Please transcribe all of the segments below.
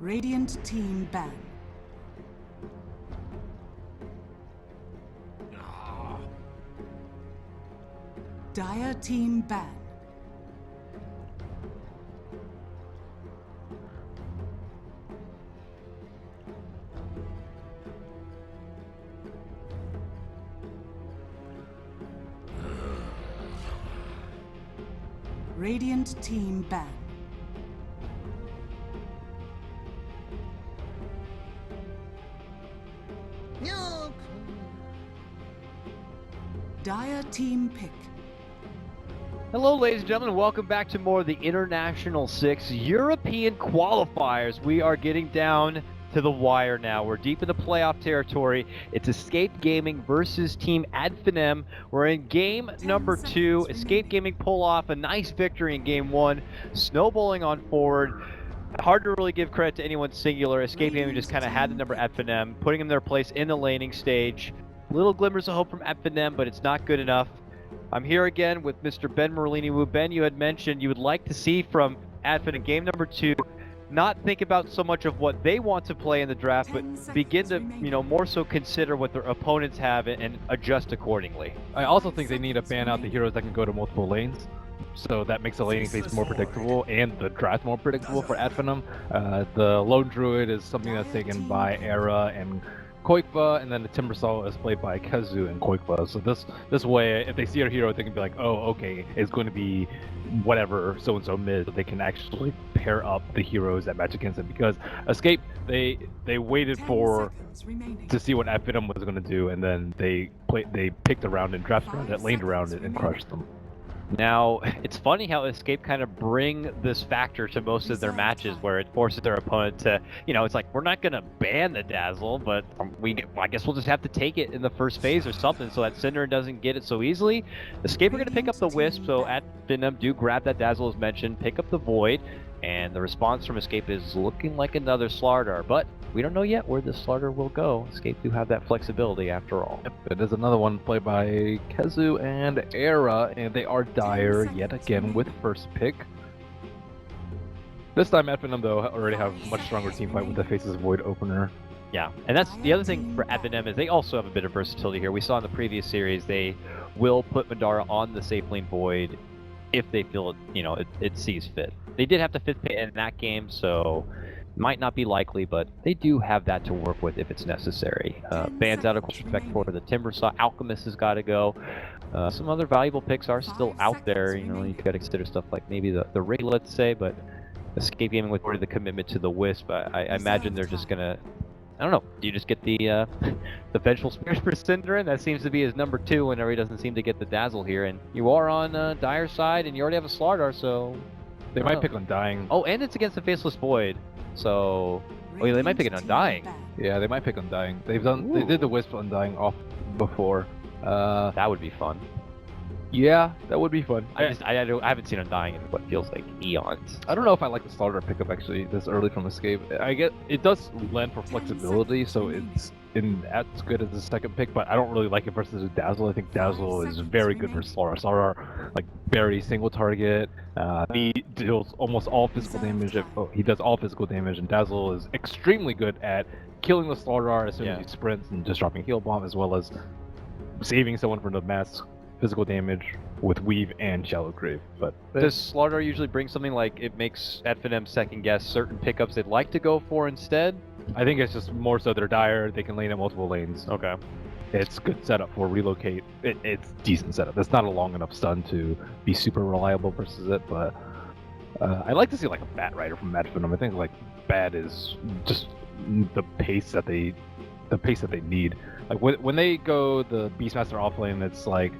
Radiant team ban. Dire team ban. Radiant team ban. No. Dire team pick. Hello, ladies and gentlemen. Welcome back to more of the International 6 European qualifiers. We are getting down to the wire now. We're deep in the playoff territory. It's Escape Gaming versus Team Finem. We're in game number 2. Escape Gaming pull off a nice victory in game 1, snowballing on forward. Hard to really give credit to anyone singular. Escape Gaming just kind of had the number Finem, putting them in their place in the laning stage. Little glimmers of hope from Finem, but it's not good enough. I'm here again with Mr. Ben Merlini. Ben, you had mentioned you would like to see from Adfin in game number 2, not think about so much of what they want to play in the draft, but begin to, more so consider what their opponents have and adjust accordingly. I also think they need to ban out the heroes that can go to multiple lanes, so that makes the laning phase more predictable and the draft more predictable for Adfinem. The Lone Druid is something that's taken by Era and Qualifier, and then the Timbersaw is played by Kazu and Qualifier. So this way, if they see a hero, they can be like, oh, okay, it's going to be whatever so-and-so mid, so they can actually pair up the heroes that match against it. Because Escape, they waited to see what Finem was going to do, and then they picked around and drafted around it, laned around it, and crushed them. Now, it's funny how Escape kind of bring this factor to most of their matches, where it forces their opponent to, it's like, we're not going to ban the Dazzle, but I guess we'll just have to take it in the first phase or something so that Cinder doesn't get it so easily. Escape are going to pick up the Wisp, so Finem do grab that Dazzle as mentioned, pick up the Void, and the response from Escape is looking like another Slardar, but we don't know yet where this Slardar will go. Escape do have that flexibility after all. Yep, it is another one played by Kazu and Era, and they are dire yet again with first pick. This time Finem though already have much stronger team fight with the Faces Void opener. Yeah, and that's the other thing for Finem is they also have a bit of versatility here. We saw in the previous series they will put Madara on the safe lane Void if they feel it sees fit. They did have to fit in that game, so might not be likely, but they do have that to work with if it's necessary. Bans out of respect for the Timbersaw. Alchemist has got to go. Some other valuable picks are still out there. You got to consider stuff like maybe the Ray, let's say, but Escape Gaming with the commitment to the Wisp, I imagine they're just gonna. I don't know. Do you just get the Vengeful Spirit for Cinderin? That seems to be his number 2 whenever he doesn't seem to get the Dazzle here. And you are on Dire's side, and you already have a Slardar, so they might pick Undying. Oh, and it's against the Faceless Void, so yeah, they might pick an Undying. Yeah, they might pick Undying. They did the Wisp Undying off before. That would be fun. Yeah, that would be fun. I haven't seen Undying in what feels like eons. I don't know if I like the Slardar pickup actually this early from Escape. I get it does lend for flexibility, so it's as good as the second pick, but I don't really like it versus Dazzle. I think Dazzle is very good for Slardar. Slardar, like, very single target. He deals almost all physical damage. He does all physical damage, and Dazzle is extremely good at killing the Slardar as soon as he sprints and just dropping heal bomb, as well as saving someone from the mass physical damage with Weave and Shallow Grave. But does Slardar usually bring something like it makes Finem second guess certain pickups they'd like to go for instead? I think it's just more so they're dire, they can lane at multiple lanes. Okay. It's good setup for relocate. It's decent setup. It's not a long enough stun to be super reliable versus it, but I like to see like a Bat Rider from Finem. I think like Bat is just the pace that they need. Like when they go the Beastmaster offlane, it's like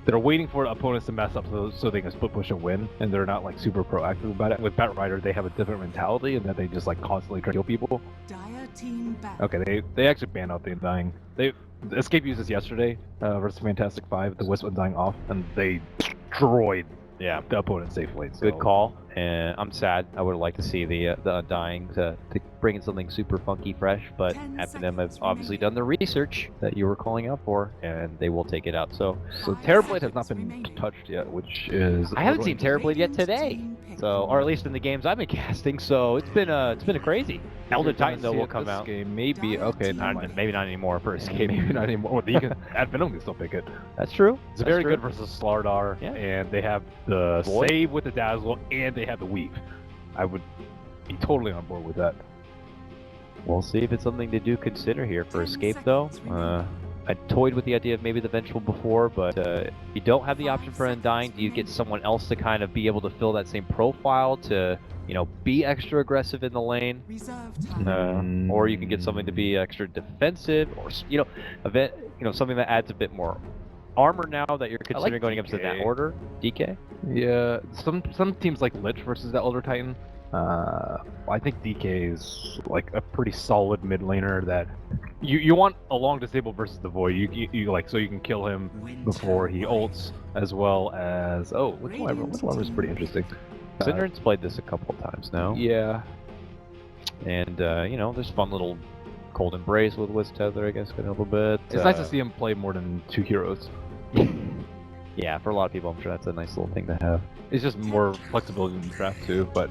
they're waiting for opponents to mess up so they can split push and win, and they're not like super proactive about it. With Bat Rider, they have a different mentality, and that they just like constantly try to kill people. Dire team back. Okay, they actually banned out the Undying. Escape used this yesterday versus Fantastic 5, the Wisp Undying off, and they destroyed the opponent's safe lane. So. Good call. And I'm sad. I would like to see the Undying to bring in something super funky, fresh. But 10 Finem have seconds obviously done the research that you were calling out for, and they will take it out. So Terrorblade has not been touched yet, which is. I haven't seen Terrorblade. Terrorblade yet today. So, or at least in the games I've been casting. So it's been a crazy. Elder Titan though will come out. Game, maybe okay, never mind. Maybe not anymore for Escape. Maybe not anymore. Well, you can Finem can still pick it. That's true. It's That's very true. good versus Slardar, Yeah. and they have the Void. save with the Dazzle, and they have the Weave. I would be totally on board with that. We'll see if it's something to do consider here for Escape though. I toyed with the idea of maybe the Vengeful before, but if you don't have the option for Undying, do you get someone else to kind of be able to fill that same profile to, you know, be extra aggressive in the lane? Reserve time. Or you can get something to be extra defensive, or something that adds a bit more armor now that you're considering going up to that order. DK? Yeah, some teams like Lich versus the Elder Titan. I think DK is like a pretty solid mid laner that you want a long disable versus the Void. You like so you can kill him before he ults, as well as Witchwiver is pretty interesting. Syndran's played this a couple of times now. Yeah, and there's fun little Cold Embrace with Wisp Tether, I guess, a little bit. it's nice to see him play more than 2 heroes. Yeah, for a lot of people, I'm sure that's a nice little thing to have. It's just more flexibility in the draft too, but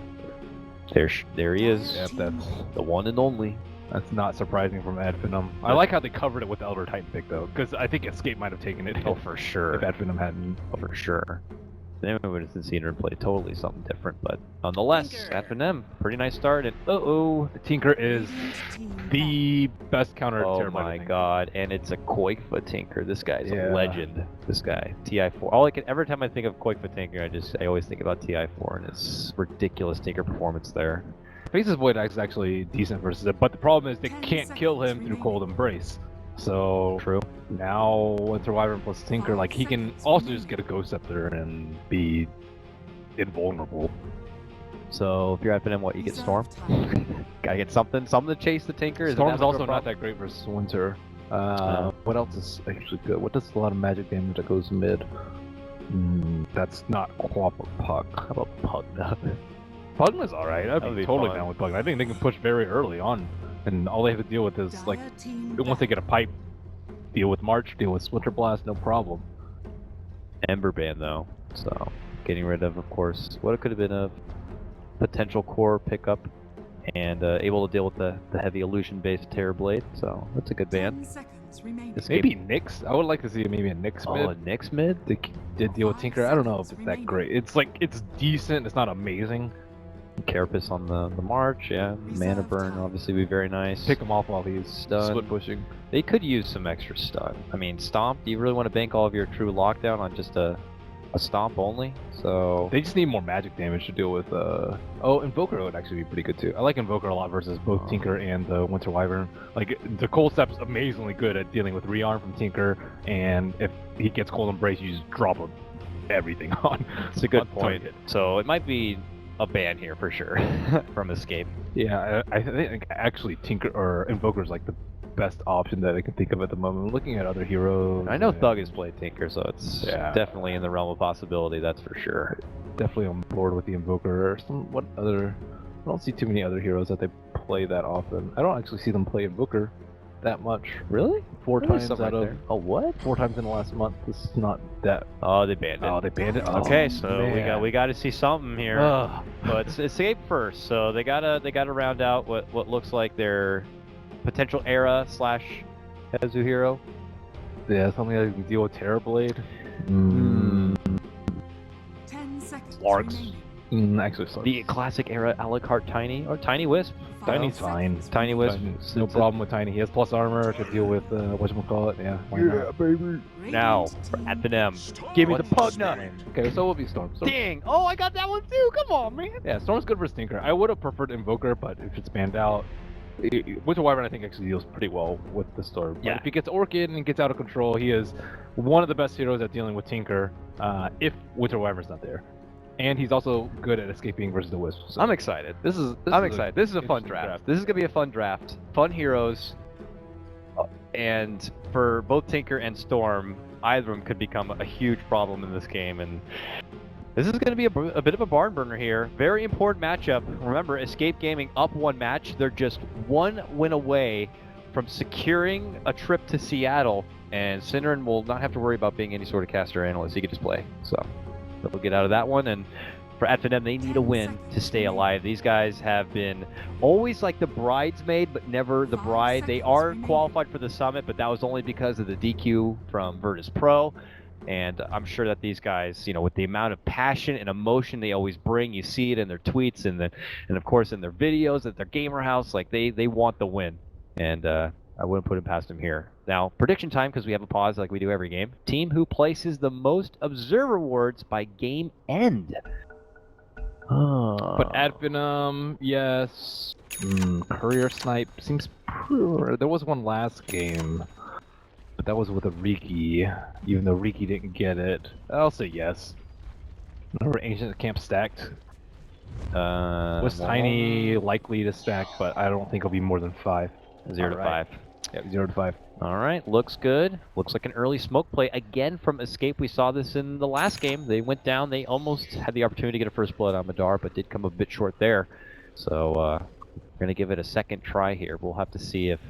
there he is. yeah, that's The one and only. That's not surprising from Finem. I like how they covered it with the Elder Titan pick though, because I think Escape might have taken it. Oh, for sure. If Finem hadn't. Oh, for sure. Then we would have seen her play totally something different, but nonetheless, Finem, pretty nice start. And Tinker is the best counter. oh Terrorblade, my I think. god, and it's a Qualifier Tinker. This guy's Yeah. a legend. This guy, TI4. Every time I think of Qualifier Tinker, I always think about TI4 and his ridiculous Tinker performance there. Faces Void is actually decent versus it, but the problem is they can't kill him through Cold Embrace. So True. now with Survivor plus Tinker, like he can also just get a Ghost Scepter and be invulnerable. So if you're at Finem, what you get Storm? Gotta get something to chase the Tinker. Isn't Storm's that much of also a not problem? that great versus Winter. What else is actually good? What does a lot of magic damage that goes mid? That's not Quap or Puck. How about Pugna? Pugna's alright. I'd That'd be be totally fun. down with Pugna. I think they can push very early on, and all they have to deal with is like once they get a pipe, deal with March, deal with Winter Blast, no problem. Ember Band though, so getting rid of course, what it could have been a potential core pickup, and able to deal with the heavy illusion-based Terrorblade. So that's a good band. 10 seconds remaining. Escape. Maybe Nyx. I would like to see maybe a Nyx mid. Oh, a Nyx mid? They did deal with Tinker. I don't know if it's that great. It's like it's decent. It's not amazing. Carapace on the march, yeah. Mana burn obviously be very nice. Pick him off while he's Stun. split pushing. They could use some extra stun. I mean, Stomp, do you really want to bank all of your true lockdown on just a Stomp only? So They just need more magic damage to deal with. Invoker would actually be pretty good too. I like Invoker a lot versus both Tinker and the Winter Wyvern. Like the Cold Step's amazingly good at dealing with rearm from Tinker, and if he gets Cold Embrace, you just drop him everything on. it's a good on point. target. So it might be a ban here for sure from Escape. Yeah, I think actually Tinker or Invoker is like the best option that I can think of at the moment. Looking at other heroes, I know Thug has played Tinker, so it's Yeah. definitely in the realm of possibility, that's for sure. Definitely on board with the Invoker. I don't see too many other heroes that they play that often. I don't actually see them play Invoker that much. Really? Four Really? times Something out right of there. Oh, what? 4 times in the last month. This is not that. Oh, they banned it. Oh, they banned it. Okay, Oh, so man. we got to see something here. Ugh. But it's Escape first, so they gotta round out what looks like their potential era / Kazuhiro. Yeah, something that can deal with Terrorblade. 10 seconds Larks. remaining. Actually, sorry. The classic era a la carte Tiny or Tiny Wisp. Tiny's fine. Tiny Wisp. No problem with Tiny. He has plus armor to deal with whatchamacallit. Yeah, why not? Baby. Now for Finem. Give me the Pugna. Okay, so we'll be Storm. Dang! Oh, I got that one too. Come on, man. Yeah, Storm's good for Tinker. I would have preferred Invoker, but if it's banned out, Winter Wyvern I think actually deals pretty well with the Storm. But Yeah. if he gets Orchid and gets out of control, he is one of the best heroes at dealing with Tinker. If Winter Wyvern's not there, and he's also good at escaping versus the Wisp. So I'm excited. I'm excited. This is a fun draft. This is gonna be a fun draft. Fun heroes, and for both Tinker and Storm, either of them could become a huge problem in this game. And This is going to be a bit of a barn burner here. Very important matchup. Remember, Escape Gaming up one match. They're just one win away from securing a trip to Seattle, and Synderen will not have to worry about being any sort of caster analyst. He can just play. So they'll get out of that one. And for Finem, they need a win to stay alive. These guys have been always like the bridesmaid, but never the bride. They are qualified for the summit, but that was only because of the DQ from Virtus Pro. And I'm sure that these guys, you know, with the amount of passion and emotion they always bring, you see it in their tweets and of course in their videos at their gamer house, like they want the win. And I wouldn't put it past them here. Now, prediction time, because we have a pause like we do every game. Team who places the most observer wards by game end. But Advenum, yes. Courier Snipe seems poor. There was one last game, but that was with a Riki, even though Riki didn't get it. I'll say yes. Remember Ancient Camp stacked? Was Tiny likely to stack, but I don't think it'll be more than 5. 0 to 5. Yeah, 0 to 5. All right, looks good. Looks like an early smoke play again from Escape. We saw this in the last game. They went down. They almost had the opportunity to get a first blood on Madar, but did come a bit short there. So we're going to give it a second try here. We'll have to see if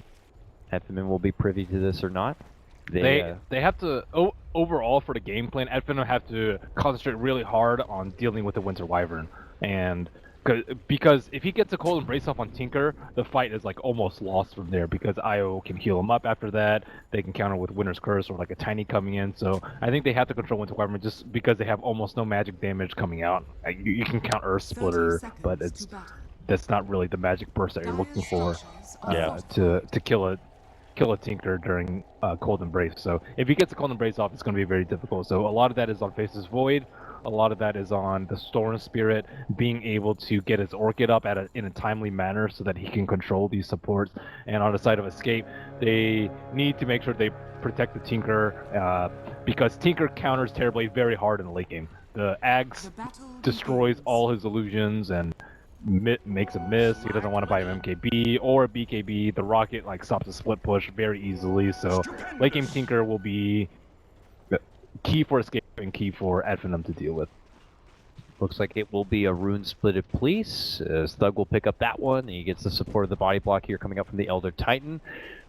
Finem will be privy to this or not. They have to, overall for the game plan, Advenum have to concentrate really hard on dealing with the Winter Wyvern. And because if he gets a cold embrace off on Tinker, the fight is like almost lost from there, because IO can heal him up after that. They can counter with Winter's Curse or like a Tiny coming in. So I think they have to control Winter Wyvern just because they have almost no magic damage coming out. You can count Earth Splitter, but that's not really the magic burst that you're looking for to kill a Tinker during Cold Embrace. So if he gets a Cold Embrace off, it's going to be very difficult. So a lot of that is on Faceless Void. A lot of that is on the Storm Spirit being able to get his Orchid up in a timely manner so that he can control these supports. And on the side of Escape, they need to make sure they protect the Tinker because Tinker counters Terrorblade very hard in the late game. The Ags destroys all his illusions and makes a miss. He doesn't want to buy an MKB or a BKB. The Rocket like stops a split push very easily. So late game Tinker will be key for Escape and key for Advenum to deal with. Looks like it will be a Rune Splitted Police. Thug will pick up that one. He gets the support of the body block here coming up from the Elder Titan.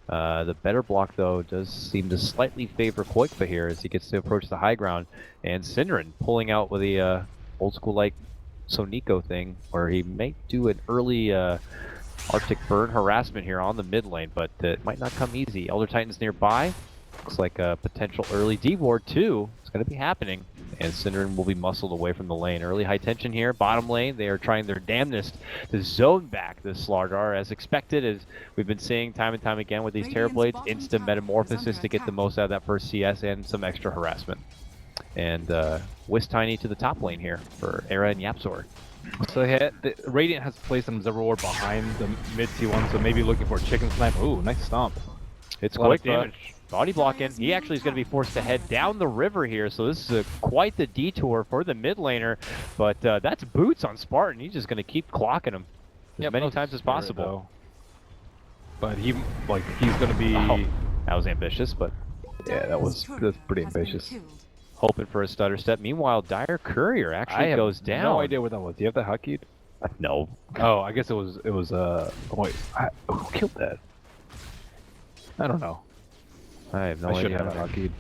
The better block, though, does seem to slightly favor Koikfa here as he gets to approach the high ground. And Synderen pulling out with the old school like Sonico thing, where he may do an early Arctic Burn harassment here on the mid lane, but it might not come easy. Elder Titan's nearby. Looks like a potential early D-Ward too. It's going to be happening. And Synderen will be muscled away from the lane. Early high tension here. Bottom lane, they are trying their damnedest to zone back this Slardar as expected, as we've been seeing time and time again with these Terrorblades. Instant metamorphosis to get the most out of that first CS and some extra harassment. And Whisk Tiny to the top lane here for Era and Yapzor. So the Radiant has placed some Observer Ward behind the mid T1, so maybe looking for a chicken snipe. Ooh, nice stomp. It's quick damage. Body blocking. He actually is going to be forced to head down the river here, so this is quite the detour for the mid laner. But that's boots on Spartan. He's just going to keep clocking him as many times as possible. But he's going to be. Oh, that was ambitious, but yeah, that's pretty ambitious. Hoping for a stutter step. Meanwhile, Dire Courier actually goes down. No idea what that was. Do you have that hotkeyed? No. Oh, I guess it was. Wait, who killed that? I don't know. I have no idea. I should have it hotkeyed.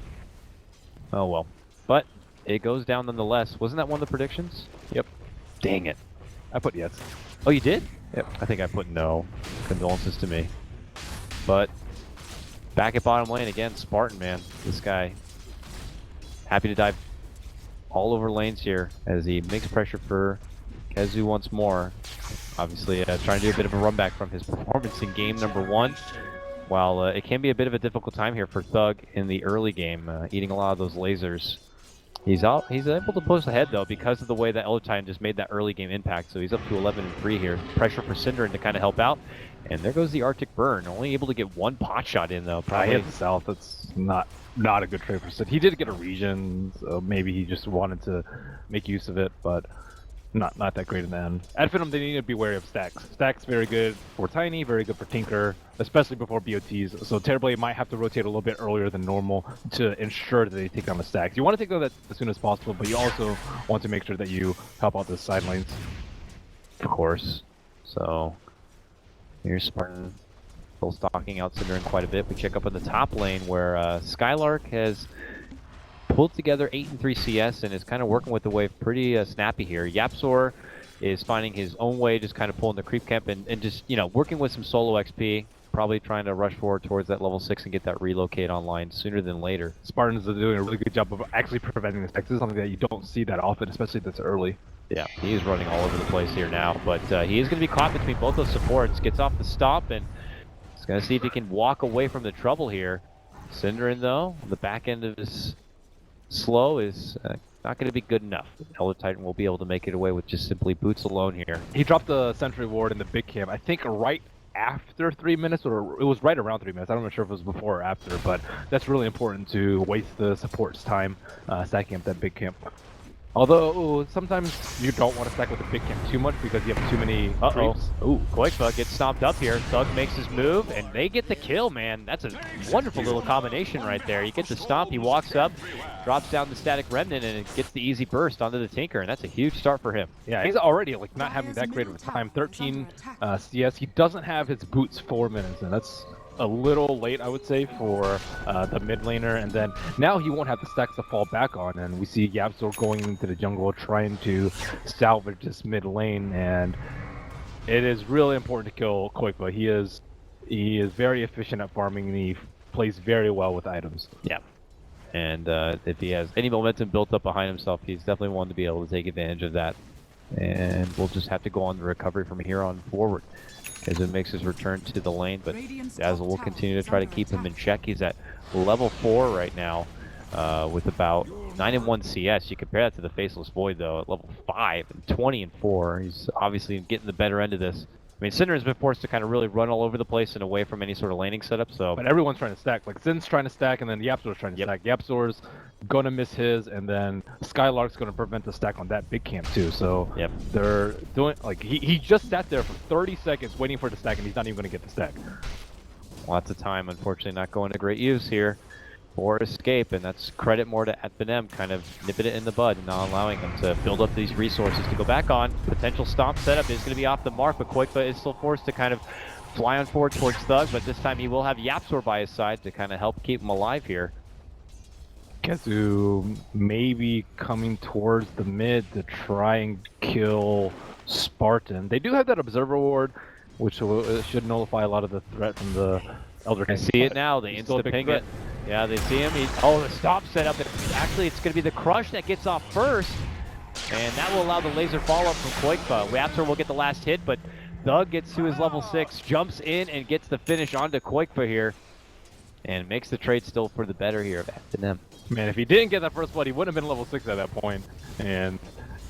Oh well. But it goes down nonetheless. Wasn't that one of the predictions? Yep. Dang it. I put yes. Oh, you did? Yep. I think I put no. Condolences to me. But back at bottom lane again, Spartan, man. This guy happy to dive all over lanes here as he makes pressure for Kezu once more. Obviously trying to do a bit of a run back from his performance in game number 1. While it can be a bit of a difficult time here for Thug in the early game, eating a lot of those lasers. He's able to push ahead though because of the way that Elder Titan just made that early game impact. So he's up to 11-3 here. Pressure for Synderen to kind of help out. And there goes the Arctic Burn. Only able to get one pot shot in though. Probably hit the south. That's not a good trade for Sid. He did get a region, so maybe he just wanted to make use of it. But not that great in the end. At Finem, they need to be wary of stacks. Stacks very good for Tiny, very good for Tinker, especially before BOTs. So Terrorblade might have to rotate a little bit earlier than normal to ensure that they take down the stacks. You want to take that as soon as possible, but you also want to make sure that you help out the side lanes. Of course. So here's Spartan still stalking out Synderen quite a bit. We check up on the top lane where Skylark has pulled together 8 and 3 CS and is kind of working with the wave pretty snappy here. Yapzor is finding his own way, just kind of pulling the creep camp and just, you know, working with some solo XP, probably trying to rush forward towards that level 6 and get that relocate online sooner than later. Spartans are doing a really good job of actually preventing this. This is something that you don't see that often, especially this early. Yeah, he is running all over the place here now, but he is going to be caught between both those supports, gets off the stop, and he's going to see if he can walk away from the trouble here. Synderen, though, on the back end of his slow is not going to be good enough. Elder Titan will be able to make it away with just simply boots alone here. He dropped the sentry ward in the big camp, I think right after 3 minutes, or it was right around 3 minutes. I'm not sure if it was before or after, but that's really important to waste the support's time stacking up that big camp. Although sometimes you don't want to stack with the big camp too much because you have too many creeps. Ooh, Quakebug gets stomped up here. Thug makes his move, and they get the kill, man. That's a wonderful little combination right there. He gets the stomp, he walks up, drops down the static remnant, and it gets the easy burst onto the Tinker, and that's a huge start for him. Yeah, he's already like not having that great of a time. 13 CS. He doesn't have his boots 4 minutes, and that's a little late, I would say, for the mid laner. And then now he won't have the stacks to fall back on, and we see Yapzor going into the jungle trying to salvage this mid lane, and it is really important to kill Quakebug. He is very efficient at farming, and he plays very well with items. Yeah. And if he has any momentum built up behind himself, he's definitely one to be able to take advantage of that. And we'll just have to go on the recovery from here on forward as it makes his return to the lane, but Dazzle will continue to try to keep him in check. He's at level 4 right now with about 9 and 1 CS. You compare that to the Faceless Void, though, at level 5 and 20 and 4. He's obviously getting the better end of this. I mean, Synderen's been forced to kind of really run all over the place and away from any sort of laning setup, so... But everyone's trying to stack. Like, Zin's trying to stack, and then Yapzor's trying to stack. Yapzor's gonna miss his, and then Skylark's gonna prevent the stack on that big camp, too. So, they're doing... Like, he just sat there for 30 seconds waiting for the stack, and he's not even gonna get the stack. Lots of time, unfortunately, not going to great use here for Escape, and that's credit more to Finem kind of nipping it in the bud and not allowing him to build up these resources to go back on. Potential stomp setup is going to be off the mark, but Quakeba is still forced to kind of fly on forward towards Thug, but this time he will have Yapzor by his side to kind of help keep him alive here. Kezu maybe coming towards the mid to try and kill Spartan. They do have that Observer Ward, which should nullify a lot of the threat from the Elder King. I see it now, they insta-ping it. Yeah, they see him. Oh, the stop setup. Actually, it's going to be the Crush that gets off first. And that will allow the laser follow-up from Quakeba. Yapzor will get the last hit, but Thug gets to his level 6, jumps in, and gets the finish onto Quakeba here. And makes the trade still for the better here of Finem. Man, if he didn't get that first blood, he wouldn't have been level 6 at that point. And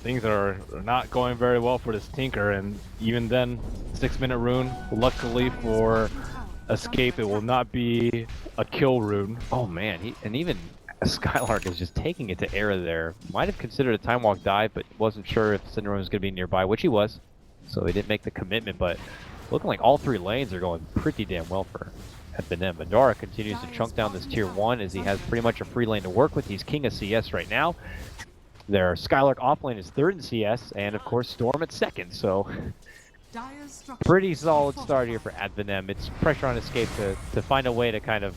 things are not going very well for this Tinker. And even then, 6-minute rune, luckily for Escape, it will not be a kill rune. Oh man, and even Skylark is just taking it to Era there. Might have considered a time walk dive, but wasn't sure if Synderen was going to be nearby, which he was. So he didn't make the commitment, but looking like all 3 lanes are going pretty damn well for Finem. Madara continues to chunk down this tier 1 as he has pretty much a free lane to work with. He's king of CS right now. Their Skylark offlane is 3rd in CS, and of course Storm at 2nd, so... Pretty solid start here for Finem. It's pressure on Escape to find a way to kind of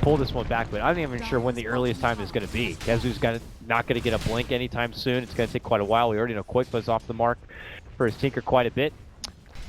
pull this one back, but I'm not even sure when the earliest time is going to be. Kezu's not going to get a blink anytime soon. It's going to take quite a while. We already know Quakeba's off the mark for his Tinker quite a bit.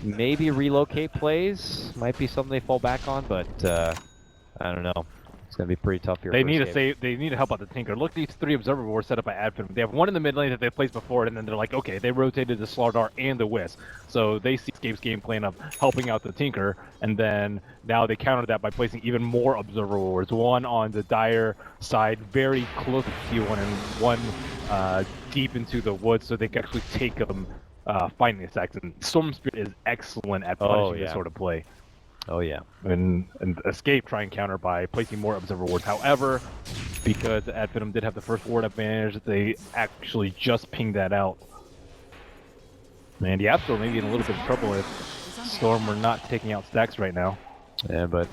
Maybe relocate plays might be something they fall back on, but I don't know. It's going to be pretty tough here. They need to save. They need to help out the Tinker. Look at these 3 Observer Wars set up by Finem. They have one in the mid lane that they placed before, and then they're like, okay, they rotated the Slardar and the Wisp. So they see Escape's game plan of helping out the Tinker, and then now they counter that by placing even more Observer Wars. One on the Dire side, very close to T1, and one deep into the woods, so they can actually take them finding the attacks. And Storm Spirit is excellent at punishing this sort of play. Oh yeah. And Escape try and counter by placing more Observer Wards. However, because Finem did have the first ward advantage, they actually just pinged that out. And Yapso may be in a little bit of trouble if Storm were not taking out stacks right now. Yeah, but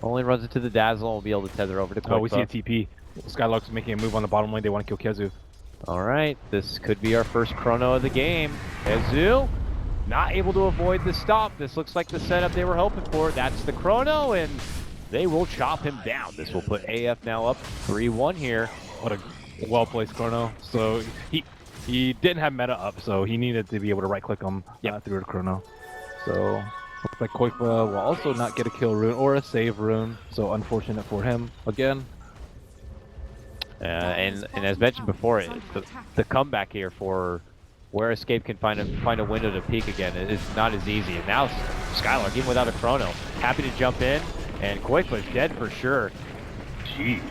only runs into the Dazzle and will be able to tether over to Quick. Oh, we see a TP. Skylark's making a move on the bottom lane. They want to kill Kezu. All right, this could be our first chrono of the game. Kezu not able to avoid the stop. This looks like the setup they were hoping for. That's the chrono, and they will chop him down. This will put AF now up 3-1 here. What a well-placed chrono. So he didn't have meta up, so he needed to be able to right-click him through the chrono. So looks like Koifa will also not get a kill rune or a save rune. So unfortunate for him again. And as mentioned before, the comeback here for where Escape can find a window to peak again is not as easy. And now Skylark, even without a chrono, happy to jump in, and Koifa is dead for sure. Jeez.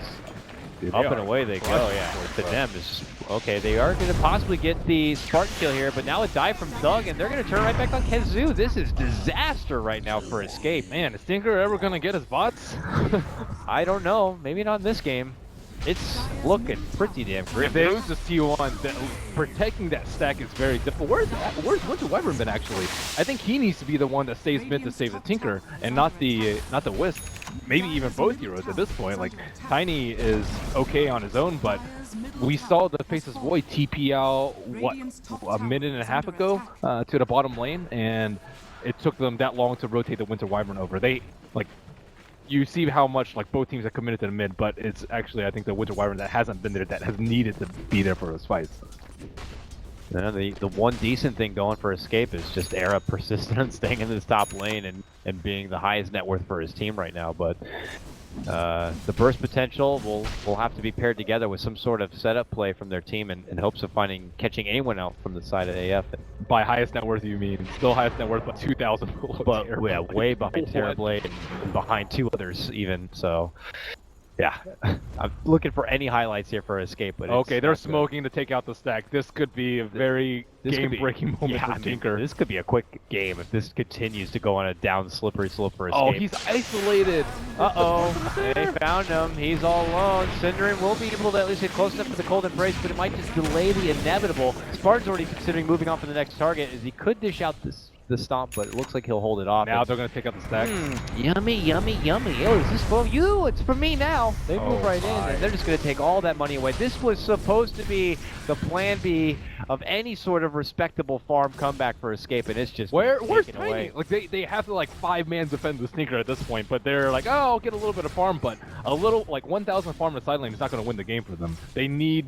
Up and away they go, yeah. Finem is okay. They are going to possibly get the Spartan kill here, but now a dive from Thug, and they're going to turn right back on Kezu. This is disaster right now for Escape. Man, is Tinker ever going to get his bots? I don't know. Maybe not in this game. It's looking pretty damn grim. If they lose this T1, protecting that stack is very difficult. Where's Winter Wyvern been actually? I think he needs to be the one that stays mid to save the Tinker, and not the Wisp. Maybe even both heroes at this point. Like Tiny is okay on his own, but we saw the Faceless Void TP out what a minute and a half ago to the bottom lane, and it took them that long to rotate the Winter Wyvern over. You see how much both teams have committed to the mid, but it's actually I think the Winter Wyvern that hasn't been there that has needed to be there for those fights. Yeah, the one decent thing going for Escape is just Era persistent on staying in this top lane and being the highest net worth for his team right now. But the burst potential will have to be paired together with some sort of setup play from their team in hopes of catching anyone out from the side of AF. By highest net worth, you mean still highest net worth, but 2,000 below. But yeah, way behind Terrorblade and behind two others even. So yeah, I'm looking for any highlights here for Escape. But okay, they're smoking to take out the stack. This could be a very game-breaking moment for Tinker. This could be a quick game if this continues to go on a down slippery slope for Escape. Oh, he's isolated. Uh-oh, they found him. He's all alone. Synderen will be able to at least get close enough to the Cold Embrace, but it might just delay the inevitable. Spartan's already considering moving on for the next target, as he could dish out the stomp, but it looks like he'll hold it off. Now they're going to take out the stack. Yummy, yummy, yummy. Oh, is this for you? It's for me now. They move right in, and they're just going to take all that money away. This was supposed to be the plan B of any sort of respectable farm comeback for Escape, and it's just where's taken away. Like they have to 5-man defend the Sneaker at this point, but they're like, oh, I'll get a little bit of farm, but a little 1,000 farm in the side lane is not going to win the game for them. They need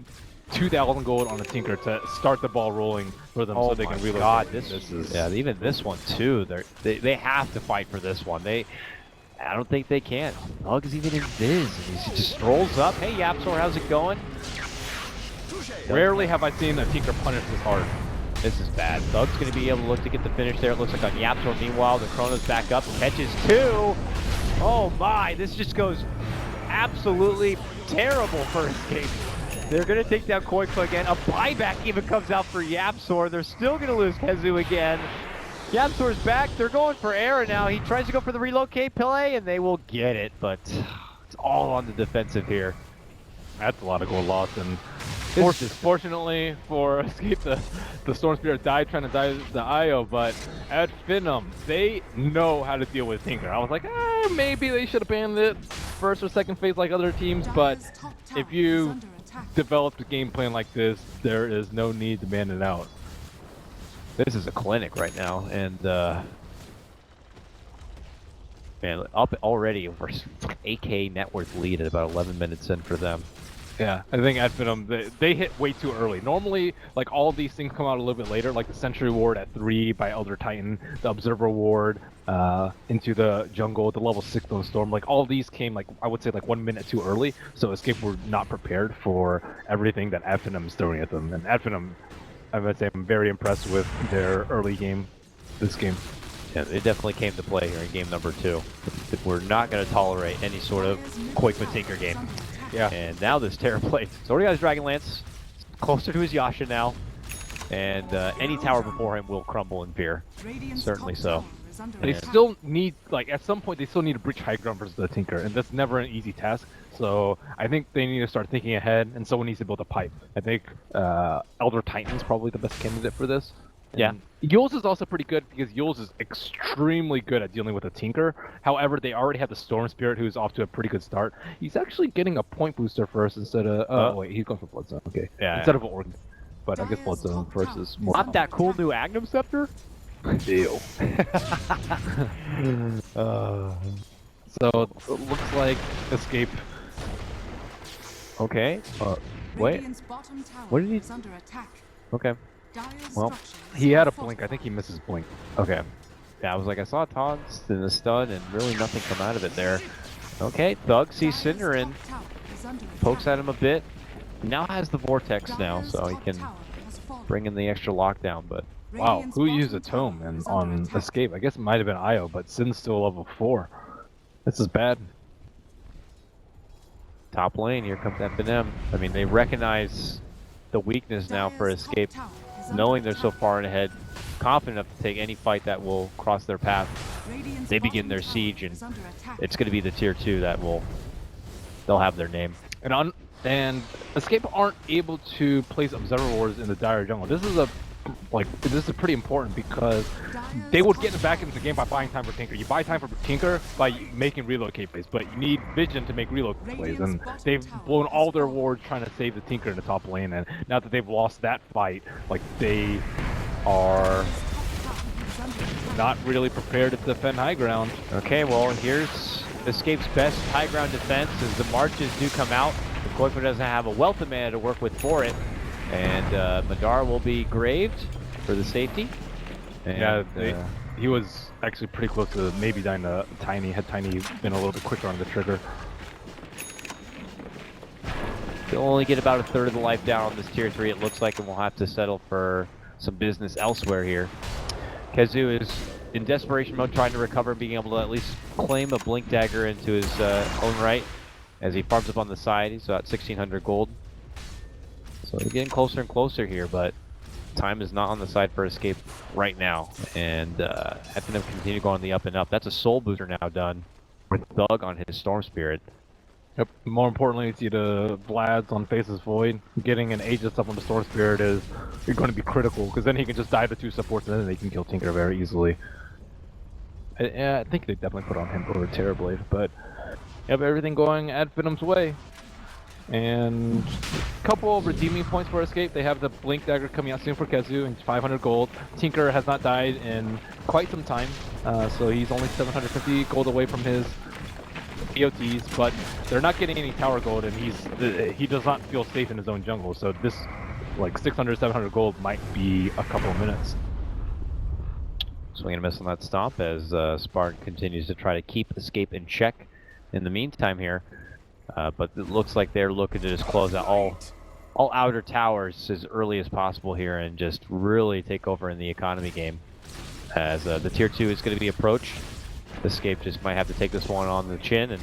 2,000 gold on the Tinker to start the ball rolling for them, so they can reload. God, this is even this one too. They have to fight for this one. I don't think they can. Hug is even in Viz, and he just strolls up. Hey Yapsor, how's it going? Rarely have I seen a Tinker punish this hard. This is bad. Thug's going to be able to look to get the finish there. It looks like on Yapsor. Meanwhile, the Chrono's back up. Catches two. Oh my, this just goes absolutely terrible for Escape. They're going to take down Koifa again. A buyback even comes out for Yapsor. They're still going to lose Kezu again. Yapsor's back. They're going for Era now. He tries to go for the relocate play, and they will get it, but it's all on the defensive here. That's a lot of gold lost, and fortunately for Escape, the Storm Spirit died trying to die the IO, but at Finem, they know how to deal with Tinker. I was like, maybe they should have banned it first or second phase like other teams, but if you developed a game plan like this, there is no need to ban it out. This is a clinic right now, and man, up already over 8K net worth lead at about 11 minutes in for them. Yeah, I think at Finem, they hit way too early. Normally, all of these things come out a little bit later, like the Sentry Ward at 3 by Elder Titan, the Observer Ward into the jungle, the level 6 Lone Storm. All of these came, I would say, 1 minute too early, so Escape were not prepared for everything that Finem is throwing at them. And Finem, I would say I'm very impressed with their early game, this game. Yeah, they definitely came to play here in game number 2. We're not going to tolerate any sort of Koifa Tinker game. Yeah. And now this Terrorblade. So already got his Dragonlance, closer to his Yasha now, and any tower before him will crumble in fear. Certainly so. They still need, at some point, they still need to breach high ground versus the Tinker, and that's never an easy task. So I think they need to start thinking ahead, and someone needs to build a pipe. I think Elder Titan's probably the best candidate for this. Yeah. Yules is also pretty good because Yules is extremely good at dealing with a Tinker. However, they already have the Storm Spirit, who's off to a pretty good start. He's actually getting a point booster first instead of... Oh, wait, he's going for Blood Zone. Okay. Yeah, Instead of Org. But I guess Blood Zone first is more... Not that cool new Agnum Scepter? Deal. So it looks like Escape... Okay. Wait. Radiant's bottom tower What did he- is under attack. Okay. Dire's Well, structures he had a are blink. I think he misses blink. Okay. Yeah, I was like, I saw taunts and the stun and really nothing come out of it there. Okay, Thug sees Cinder in, pokes at him a bit. He now has the Vortex now, so he can bring in the extra lockdown, but... Wow, who used a tome and on Escape? I guess it might have been Io, but Sin's still level 4. This is bad. Top lane, here comes Finem. I mean, they recognize the weakness now for Escape, knowing they're so far ahead, confident enough to take any fight that will cross their path. They begin their siege, and it's going to be the tier 2 that they'll have their name. And Escape aren't able to place Observer Wars in the Dire jungle. This is pretty important because they would get back into the game by buying time for Tinker. You buy time for Tinker by making relocate plays, but you need vision to make relocate plays, and they've blown all their wards trying to save the Tinker in the top lane, and now that they've lost that fight, like, they are not really prepared to defend high ground. Okay, well, here's Escape's best high ground defense as the marches do come out. The Qualifier doesn't have a wealth of mana to work with for it. And Madara will be graved for the safety. And, yeah, he was actually pretty close to maybe dying to Tiny, had Tiny been a little bit quicker on the trigger. They'll only get about a third of the life down on this tier 3, it looks like, and we'll have to settle for some business elsewhere here. Kezu is in desperation mode, trying to recover, being able to at least claim a Blink Dagger into his own right as he farms up on the side. He's about 1,600 gold. So they're getting closer and closer here, but time is not on the side for Escape right now. And Finem continue to go on the up and up. That's a soul booster now done with Thug on his Storm Spirit. Yep. More importantly, see the Vlad's on Faceless Void. Getting an Aegis up on the Storm Spirit is going to be critical, because then he can just dive the 2 supports and then they can kill Tinker very easily. I think they definitely put on him over Terrorblade, but yep, everything going at Finem's way. And a couple of redeeming points for Escape. They have the Blink Dagger coming out soon for Kezu and 500 gold. Tinker has not died in quite some time, so he's only 750 gold away from his BOTs, but they're not getting any tower gold, and he does not feel safe in his own jungle, so this, like, 600, 700 gold might be a couple of minutes. Swing and a miss on that stomp as Spartan continues to try to keep Escape in check in the meantime here. But it looks like they're looking to just close out all outer towers as early as possible here and just really take over in the economy game. As the tier 2 is going to be approached. Escape just might have to take this one on the chin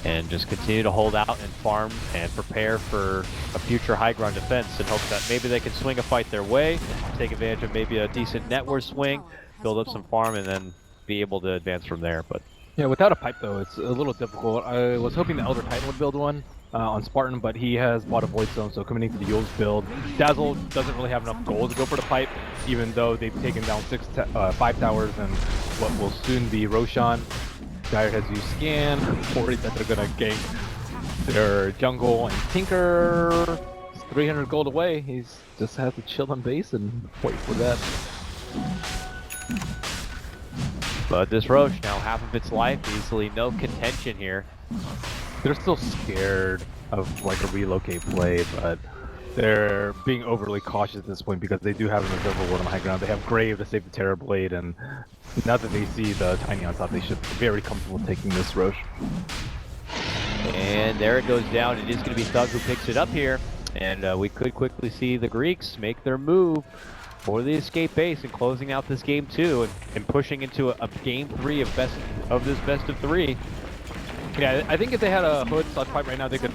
and just continue to hold out and farm and prepare for a future high ground defense in hopes that maybe they can swing a fight their way, take advantage of maybe a decent network swing, build up some farm, and then be able to advance from there. But yeah, without a pipe though, it's a little difficult. I was hoping the Elder Titan would build one on Spartan, but he has bought a Void Stone, so coming into the Yules build, Dazzle doesn't really have enough gold to go for the pipe, even though they've taken down 5 towers and what will soon be Roshan. Dire has used Scan, worried that they're gonna gank their jungle, and Tinker is 300 gold away. He's just has to chill on base and wait for that. But this Roche, now half of its life, easily no contention here. They're still scared of like a relocate play, but they're being overly cautious at this point because they do have an Observer Ward on the high ground. They have Grave to save the Terrorblade, and now that they see the Tiny on top, they should be very comfortable taking this Roche. And there it goes down. It is going to be Thug who picks it up here. And we could quickly see the Greeks make their move for the Escape base and closing out this game 2 and pushing into a game 3 of this best of 3. Yeah, I think if they had a Hood / pipe right now, they could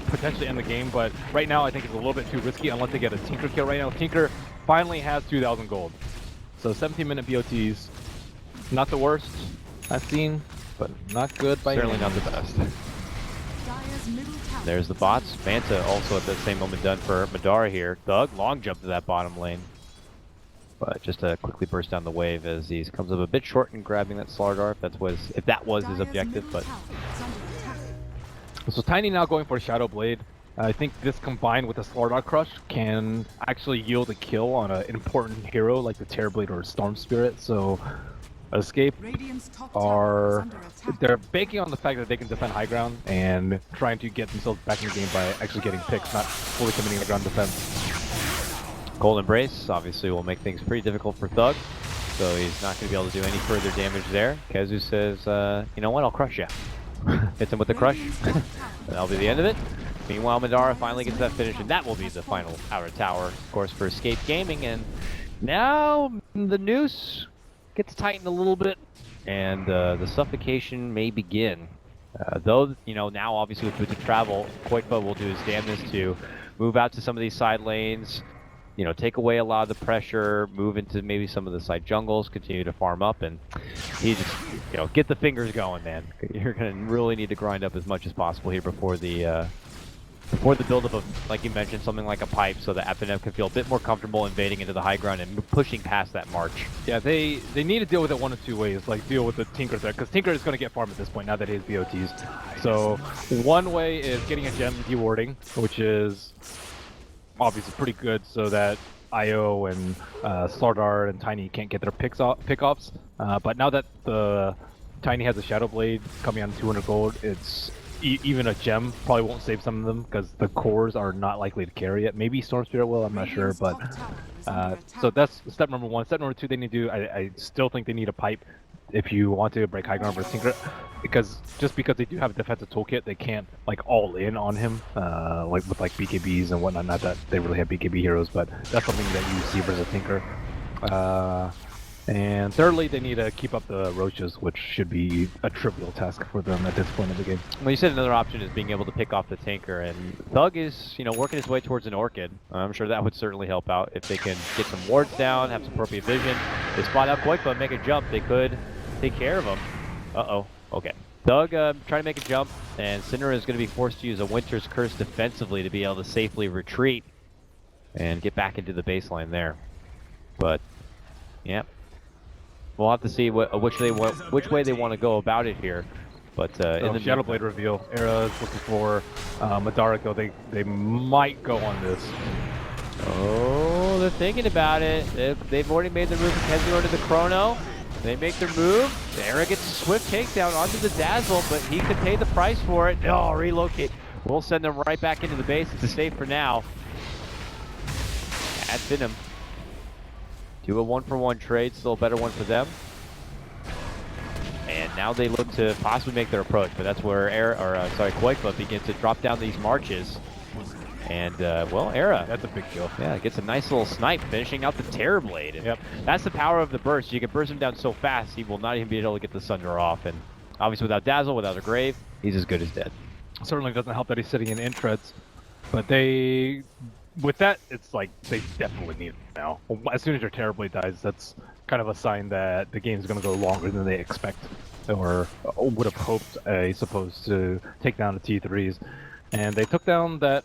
potentially end the game, but right now I think it's a little bit too risky unless they get a Tinker kill right now. Tinker finally has 2,000 gold. So 17-minute BOTs, not the worst I've seen, but not good by certainly not the best. There's the bots. Manta also at that same moment done for Madara here. Thug, long jump to that bottom lane. But just to quickly burst down the wave as he comes up a bit short in grabbing that Slardar, if that was his objective, but... So Tiny now going for a Shadow Blade. I think this combined with the Slardar Crush can actually yield a kill on an important hero like the Terrorblade or Storm Spirit. So Escape they're banking on the fact that they can defend high ground and trying to get themselves back in the game by actually getting picks, not fully committing to ground defense. Cold Embrace obviously will make things pretty difficult for Thug, so he's not going to be able to do any further damage there. Kezu says, you know what, I'll crush you. Hits him with the crush, that'll be the end of it. Meanwhile, Madara finally gets that finish, and that will be the final outer tower, of course, for Escape Gaming. And now the noose gets tightened a little bit, and the suffocation may begin. Though, you know, now obviously with Boots of Travel, Koikba will do his damnedest to move out to some of these side lanes, you know, take away a lot of the pressure, move into maybe some of the side jungles, continue to farm up, and he just, you know, get the fingers going, man. You're going to really need to grind up as much as possible here before the buildup of, like you mentioned, something like a pipe, so that Finem can feel a bit more comfortable invading into the high ground and pushing past that march. Yeah, they need to deal with it one of two ways, like deal with the Tinker threat, because Tinker is going to get farmed at this point now that he has BOTs. So one way is getting a gem dewarding, which is obviously pretty good so that IO and Slardar and Tiny can't get their pickoffs. But now that the Tiny has a Shadow Blade coming on 200 gold, it's even a gem probably won't save some of them because the cores are not likely to carry it. Maybe Storm Spirit will, I'm not sure. But so that's step number one. Step number two, they need to do. I still think they need a pipe if you want to break high ground for Tinker, because they do have a defensive toolkit, they can't like all in on him like with like BKBs and whatnot. Not that they really have BKB heroes, but that's something that you see versus Tinker. And thirdly, they need to keep up the roaches, which should be a trivial task for them at this point in the game. Well, you said another option is being able to pick off the Tinker, and Thug is, you know, working his way towards an Orchid. I'm sure that would certainly help out if they can get some wards down, have some appropriate vision. They spot out Koikba, make a jump. They could take care of him. Uh-oh. Okay. Thug trying to make a jump, and Cinder is going to be forced to use a Winter's Curse defensively to be able to safely retreat and get back into the baseline there. But, yeah. We'll have to see which way they want to go about it here. But in the Shadow Blade reveal, Era is looking for Madara, though they might go on this. Oh, they're thinking about it. They've already made the move from Kezio to the Chrono. They make their move. Era gets a swift takedown onto the Dazzle, but he could pay the price for it. No, relocate. We'll send them right back into the base. It's a save for now. At Finem. Do a 1-for-1 trade, still a better one for them. And now they look to possibly make their approach, but that's where Koikba begins to drop down these marches. And, well, Era. That's a big kill. Yeah, gets a nice little snipe, finishing out the Terrorblade. And yep. That's the power of the burst. You can burst him down so fast, he will not even be able to get the Sunder off. And obviously without Dazzle, without a Grave, he's as good as dead. Certainly doesn't help that he's sitting in Intreads, but with that, it's like they definitely need it now. As soon as your Terrorblade dies, that's kind of a sign that the game's going to go longer than they expect, or would have hoped, I suppose, to take down the T3s. And they took down that...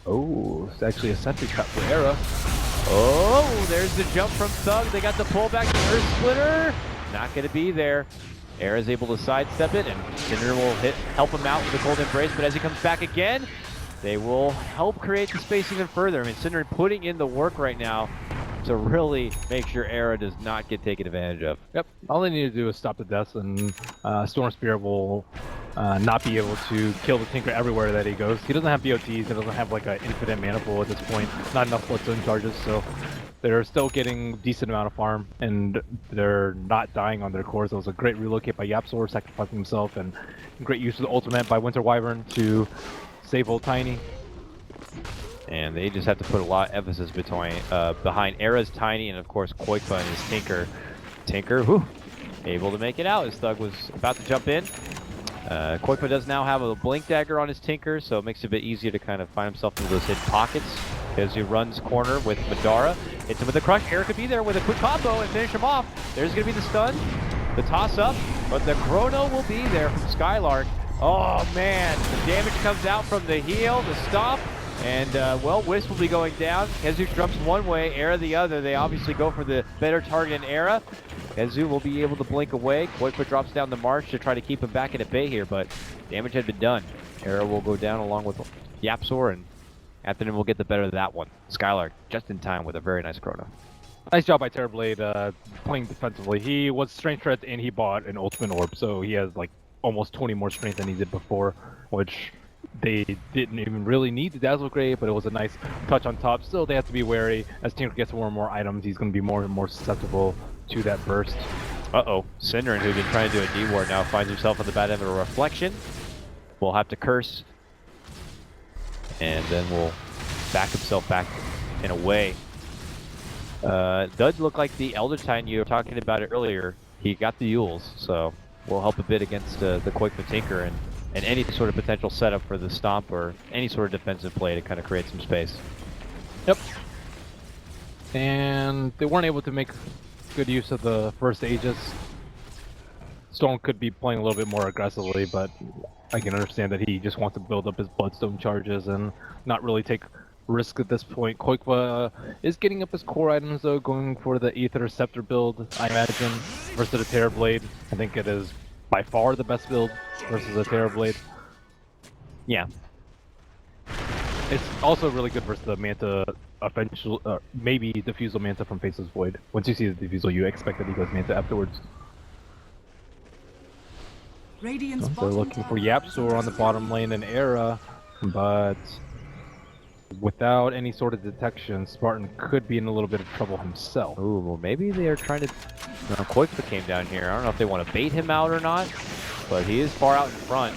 Oh, it's actually a sentry trap for Era. Oh, there's the jump from Thug. They got the pullback to Earth Splitter. Not going to be there. Era's able to sidestep it, and Cinder will help him out with the Cold Embrace, but as he comes back again, they will help create the space even further. I mean, Cinder putting in the work right now to really make sure Era does not get taken advantage of. Yep, all they need to do is stop the deaths, and Storm Spirit will not be able to kill the Tinker everywhere that he goes. He doesn't have BOTs, he doesn't have like an infinite mana pool at this point, not enough Bloodstone charges, so they're still getting decent amount of farm, and they're not dying on their cores. It was a great relocate by Yapsor, sacrificing himself, and great use of the ultimate by Winter Wyvern to save old Tiny. And they just have to put a lot of emphasis behind Era's Tiny and of course Koikba and his Tinker. Tinker, whew, able to make it out as Thug was about to jump in. Koikba does now have a Blink Dagger on his Tinker, so it makes it a bit easier to kind of find himself in those hidden pockets as he runs corner with Madara. Hits him with a Crush. Era could be there with a quick combo and finish him off. There's going to be the stun, the toss up, but the Chrono will be there from Skylark. Oh man, the damage comes out from the heal, the stop, And, well, Wisp will be going down. Kezu jumps one way, Era the other. They obviously go for the better target in Era. Kezu will be able to blink away. Koifa drops down the march to try to keep him back in at bay here, but damage had been done. Era will go down along with Yapsor, and Anthony will get the better of that one. Skylark just in time with a very nice chrono. Nice job by Terrorblade playing defensively. He was strength threat and he bought an ultimate orb, so he has like almost 20 more strength than he did before, which they didn't even really need the Dazzle Grave, but it was a nice touch on top. Still, they have to be wary. As Tinker gets more and more items, he's going to be more and more susceptible to that burst. Uh-oh. Synderen, who'd been trying to do a D-ward, now finds himself at the bad end of a reflection. Will have to curse. And then will back himself back in a way. Does look like the Elder Titan you were talking about it earlier. He got the Yules, so will help a bit against the Quake Tinker and any sort of potential setup for the Stomp or any sort of defensive play to kind of create some space. Yep. And they weren't able to make good use of the first Aegis. Storm could be playing a little bit more aggressively, but I can understand that he just wants to build up his Bloodstone charges and not really take risk at this point. Koikwa is getting up his core items though, going for the Aether Scepter build, I imagine, versus the Terrorblade. I think it is by far the best build versus a Terrorblade. Yeah. It's also really good versus the Manta, eventual, maybe Diffusal Manta from Faceless Void. Once you see the Diffusal, you expect that he goes Manta afterwards. Radiant's So they're looking for Yapsor on the bottom lane and Era, but without any sort of detection, Spartan could be in a little bit of trouble himself. Ooh, well maybe they are trying to... Koifa came down here. I don't know if they want to bait him out or not, but he is far out in front.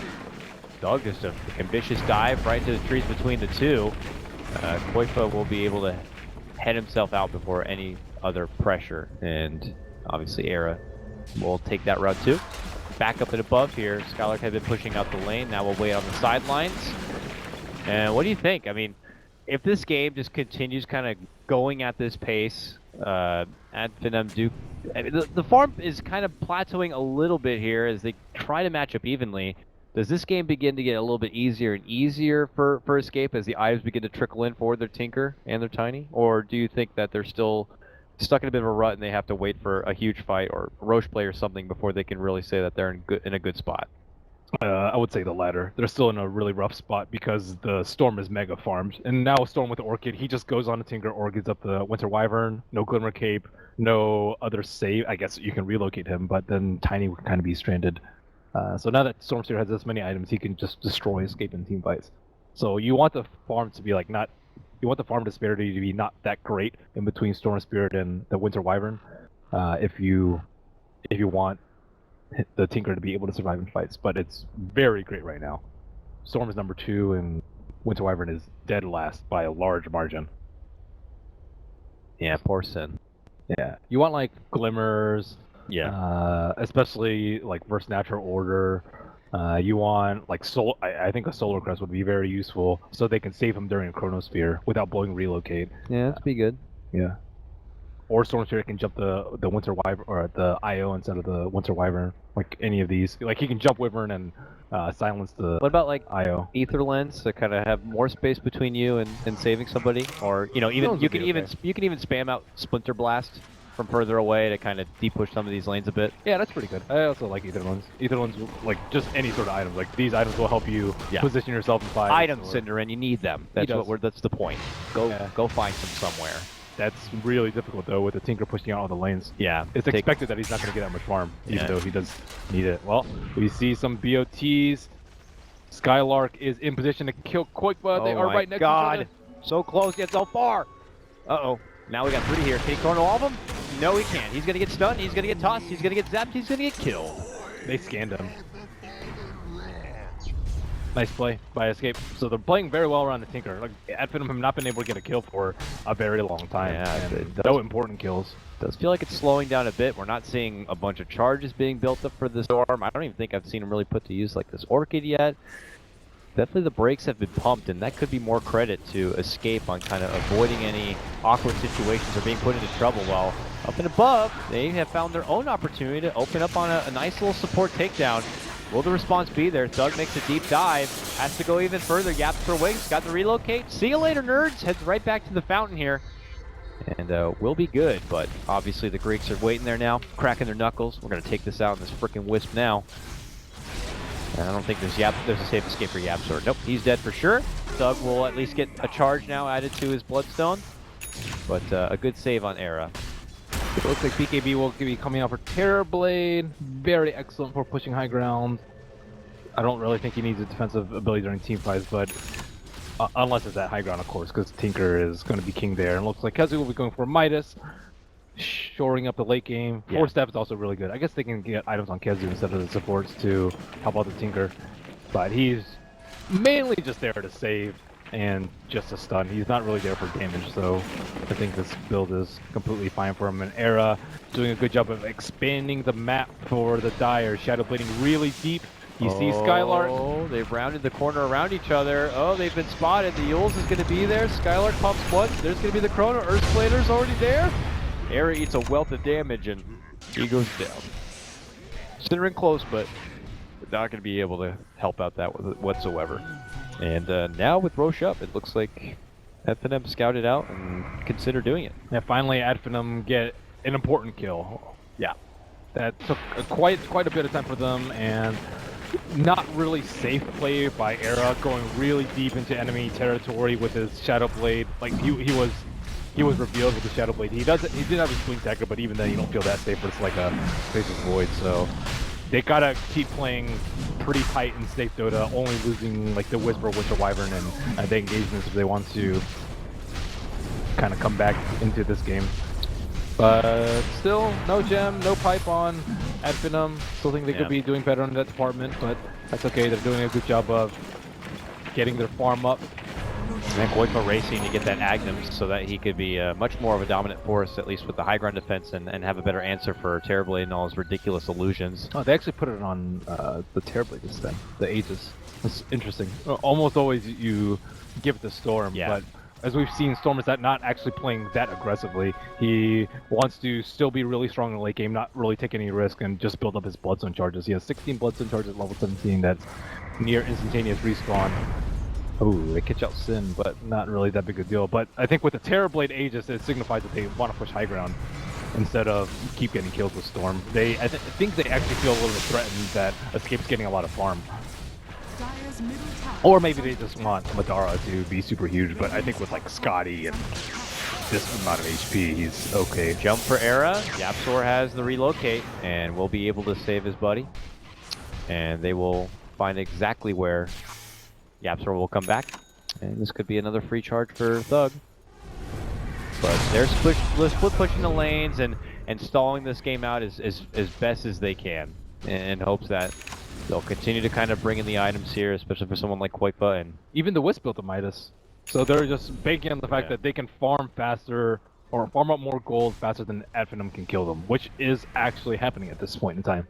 Dog just an ambitious dive right into the trees between the two. Koifa will be able to head himself out before any other pressure, and obviously Era will take that route too. Back up and above here, Skylark had been pushing out the lane, now we'll wait on the sidelines. And what do you think? I mean, if this game just continues kind of going at this pace, at Finem Duke, I mean, the farm is kind of plateauing a little bit here as they try to match up evenly. Does this game begin to get a little bit easier and easier for Escape as the items begin to trickle in for their Tinker and their Tiny? Or do you think that they're still stuck in a bit of a rut and they have to wait for a huge fight or Roche play or something before they can really say that they're in a good spot? I would say the latter. They're still in a really rough spot because the Storm is mega farmed. And now Storm with Orchid, he just goes on to Tinker, Orchids up the Winter Wyvern, no Glimmer Cape, no other save. I guess you can relocate him, but then Tiny would kind of be stranded. So now that Stormseer has this many items, he can just destroy Escape in team fights. So you want the farm to be like not... You want the farm disparity to be not that great in between Storm Spirit and the Winter Wyvern, if you want the Tinker to be able to survive in fights. But it's very great right now. Storm is number 2, and Winter Wyvern is dead last by a large margin. Yeah, poor Sin. Yeah, you want like Glimmers. Yeah. Especially like versus Natural Order. You want like I think a Solar Crest would be very useful, so they can save him during a Chronosphere without blowing Relocate. Yeah, that'd be good. Yeah. Or Stormsphere can jump the Winter Wyvern or the IO instead of the Winter Wyvern. Like any of these, like he can jump Wyvern and silence the. What about like IO? Ether Lens to kind of have more space between you and saving somebody, or you know even you can even spam out Splinter Blast from further away to kind of deep-push some of these lanes a bit. Yeah, that's pretty good. I also like Ether Lens. Ether Lens, like, just any sort of item. Like, these items will help you position yourself in fight. Items, Cinderin, you need them. That's that's the point. Go find them somewhere. That's really difficult, though, with the Tinker pushing out all the lanes. Yeah. It's expected that he's not going to get that much farm, even though he does need it. Well, we see some BOTs. Skylark is in position to kill Koikwa. They are right next to each other. So close, yet so far. Uh-oh. Now we got 3 here. Can he corner all of them? No, he can't. He's going to get stunned. He's going to get tossed. He's going to get zapped. He's going to get killed. They scanned him. Nice play by Escape. So they're playing very well around the Tinker. Like, Adfin have not been able to get a kill for a very long time. Yeah, no important kills. Does feel like it's slowing down a bit. We're not seeing a bunch of charges being built up for the Storm. I don't even think I've seen him really put to use like this Orchid yet. Definitely the brakes have been pumped, and that could be more credit to Escape on kind of avoiding any awkward situations or being put into trouble, while up and above, they have found their own opportunity to open up on a nice little support takedown. Will the response be there? Thug makes a deep dive. Has to go even further. Yaps for wings. Got the relocate. See you later, nerds. Heads right back to the fountain here. And we'll be good, but obviously the Greeks are waiting there now, cracking their knuckles. We're going to take this out in this freaking Wisp now. And I don't think there's a safe escape for Yapsor. Nope, he's dead for sure. Thug will at least get a charge now added to his Bloodstone. But a good save on Era. It looks like BKB will be coming out for Terrorblade. Very excellent for pushing high ground. I don't really think he needs a defensive ability during team fights, but unless it's at high ground, of course, because Tinker is going to be king there. And looks like Kezu will be going for Midas, shoring up the late game. Force Staff is also really good. I guess they can get items on Kezu instead of the supports to help out the Tinker. But he's mainly just there to save and just a stun. He's not really there for damage, so I think this build is completely fine for him. And Era doing a good job of expanding the map for the Dire, shadow blading really deep. You see Skylark. Oh, they've rounded the corner around each other. Oh, they've been spotted. The Yules is going to be there. Skylark pumps one. There's going to be the Chrono. Earthsplater's already there. Era eats a wealth of damage, and he goes down. Considering close, but not going to be able to help out that whatsoever. And now with Roche up, it looks like Finem scouted out and consider doing it. Yeah, finally Finem get an important kill. Yeah, that took quite a bit of time for them, and not really safe play by Era, going really deep into enemy territory with his Shadow Blade. Like he was revealed with the Shadow Blade. He did have his Blink Dagger, but even then you don't feel that safe. It's like a Faceless Void. So they gotta keep playing pretty tight and safe Dota, only losing like the Whisper, Winter Wyvern, and the engagements if they want to kind of come back into this game. But still, no gem, no pipe on Finem. Still think they could be doing better in that department, but that's okay. They're doing a good job of getting their farm up. And Goifa racing to get that Agnum so that he could be much more of a dominant force, at least with the high ground defense, and have a better answer for Terrorblade and all his ridiculous illusions. Oh, they actually put it on the Terrorblade this time, the Aegis. It's interesting. Almost always you give it to Storm, but as we've seen, Storm is not actually playing that aggressively. He wants to still be really strong in the late game, not really take any risk, and just build up his Bloodstone charges. He has 16 Bloodstone charges at level 17. That's near instantaneous respawn. Oh, they catch out Sin, but not really that big a deal. But I think with the Terrorblade Aegis, it signifies that they want to push high ground instead of keep getting kills with Storm. I think they actually feel a little bit threatened that Escape's getting a lot of farm. Or maybe they just want Madara to be super huge, but I think with like Scotty and this amount of HP, he's okay. Jump for Era. Yapsor has the relocate, and will be able to save his buddy. And they will find exactly where Yapsor will come back. And this could be another free charge for Thug. But they're split pushing the lanes and stalling this game out as best as they can, in hopes that they'll continue to kind of bring in the items here, especially for someone like Quaipa. And even the Wisp built the Midas. So they're just banking on the fact that they can farm faster, or farm up more gold faster than Finem can kill them, which is actually happening at this point in time.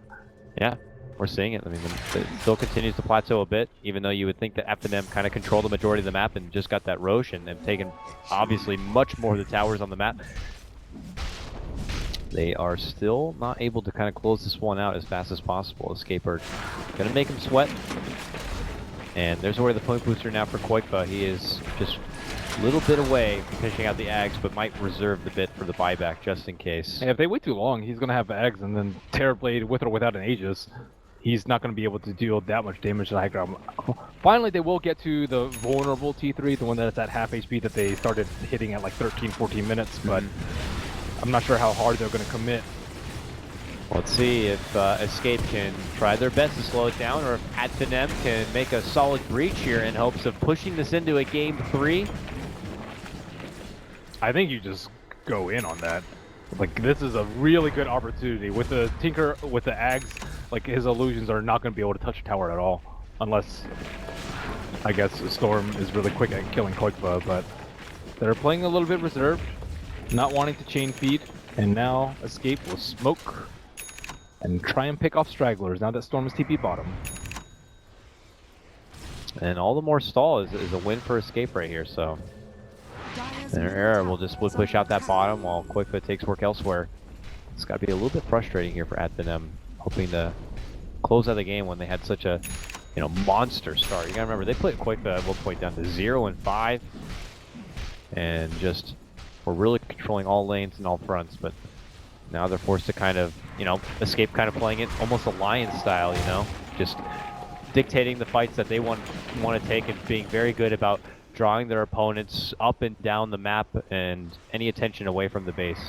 Yeah, we're seeing it. I mean, it still continues to plateau a bit, even though you would think that Finem kind of control the majority of the map and just got that Roche and taken, obviously, much more of the towers on the map. They are still not able to kind of close this one out as fast as possible. Escape are going to make him sweat. And there's already the point booster now for Quaipa. He is just a little bit away from finishing out the Ags, but might reserve the bit for the buyback just in case. Yeah, if they wait too long, he's going to have Ags, and then Terrorblade with or without an Aegis, he's not going to be able to deal that much damage to the high ground. Finally, they will get to the vulnerable T3, the one that's at half HP that they started hitting at like 13, 14 minutes, but I'm not sure how hard they're going to commit. Let's see if Escape can try their best to slow it down, or if Finem can make a solid breach here in hopes of pushing this into a game 3. I think you just go in on that. Like, this is a really good opportunity. With the Tinker, with the Ags, like, his illusions are not going to be able to touch tower at all. Unless, I guess, Storm is really quick at killing Koikba, but they're playing a little bit reserved, not wanting to chain feed, and now Escape will smoke and try and pick off stragglers now that Storm is TP bottom. And all the more stall is a win for Escape right here, so their error will just push out that bottom while Quaipa takes work elsewhere. It's got to be a little bit frustrating here for Finem, hoping to close out the game when they had such a, monster start. You gotta remember, they put Qualifier at one point down to 0-5, and just were really controlling all lanes and all fronts, but now they're forced to kind of, escape kind of playing it almost alliance style, just dictating the fights that they want to take and being very good about drawing their opponents up and down the map and any attention away from the base.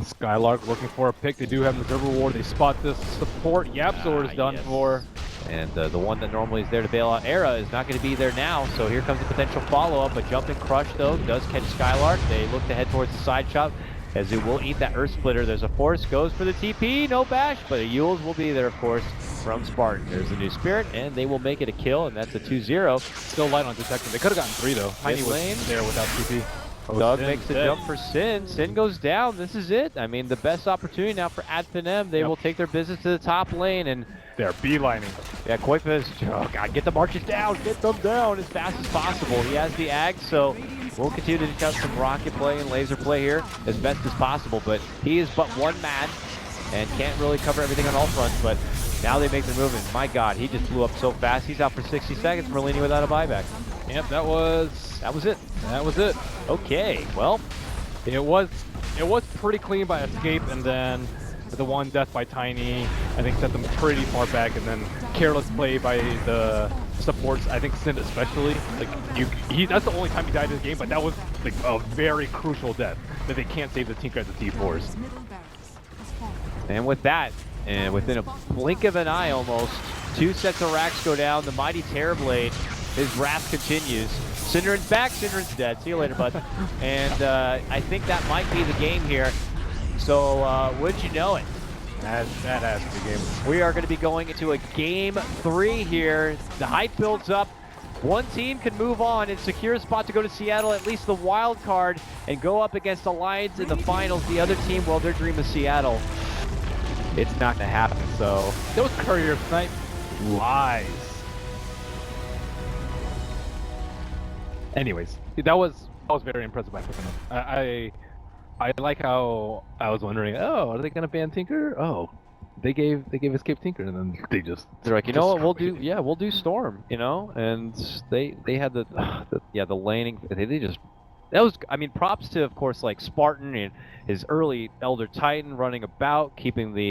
Skylark looking for a pick. They do have an observer ward. They spot this support. Yapzor is done for. And the one that normally is there to bail out Era is not going to be there now, so here comes a potential follow-up. A jumping crush, though, does catch Skylark. They look to head towards the side shot, as it will eat that Earth Splitter. There's a Force, goes for the TP, no bash, but a Yules will be there, of course, from Spartan. There's a new Spirit, and they will make it a kill, and that's a 2-0. Still light on detecting. They could have gotten 3, though. Tiny was there without TP. Doug makes the jump for Sin. Sin goes down. This is it. I mean, the best opportunity now for Finem. They will take their business to the top lane, and they're beelining. Yeah, Qualifier, oh god, get the marches down, get them down as fast as possible. He has the Ag, so we'll continue to cut some rocket play and laser play here as best as possible, but he is but one man and can't really cover everything on all fronts, but now they make their move, and my god, he just blew up so fast. He's out for 60 seconds, Merlini without a buyback. Yep, that was it. That was it. Okay, well, it was pretty clean by Escape, and then the one death by Tiny, I think, set them pretty far back, and then careless play by the supports, I think Sin especially. Like, that's the only time he died in the game, but that was like a very crucial death that they can't save the Tinker at the T4s. And with that, and within a blink of an eye almost, 2 sets of racks go down. The mighty Terrorblade, his wrath continues. Syndren's back, Syndren's dead. See you later, bud. And I think that might be the game here. So, wouldn't you know it? That has to be the game. We are going to be going into a game 3 here. The hype builds up. One team can move on and secure a spot to go to Seattle, at least the wild card, and go up against Alliance in the finals. The other team, well, their dream is Seattle. It's not going to happen, so... Those courier snipe lies. Anyways, that was very impressive by Finem. I like how I was wondering, oh, are they gonna ban Tinker? Oh, they gave Escape Tinker, and then they're like, you know what, we'll do Storm, and they had the laning. They just, that was, I mean, props to, of course, like Spartan and his early Elder Titan running about, keeping the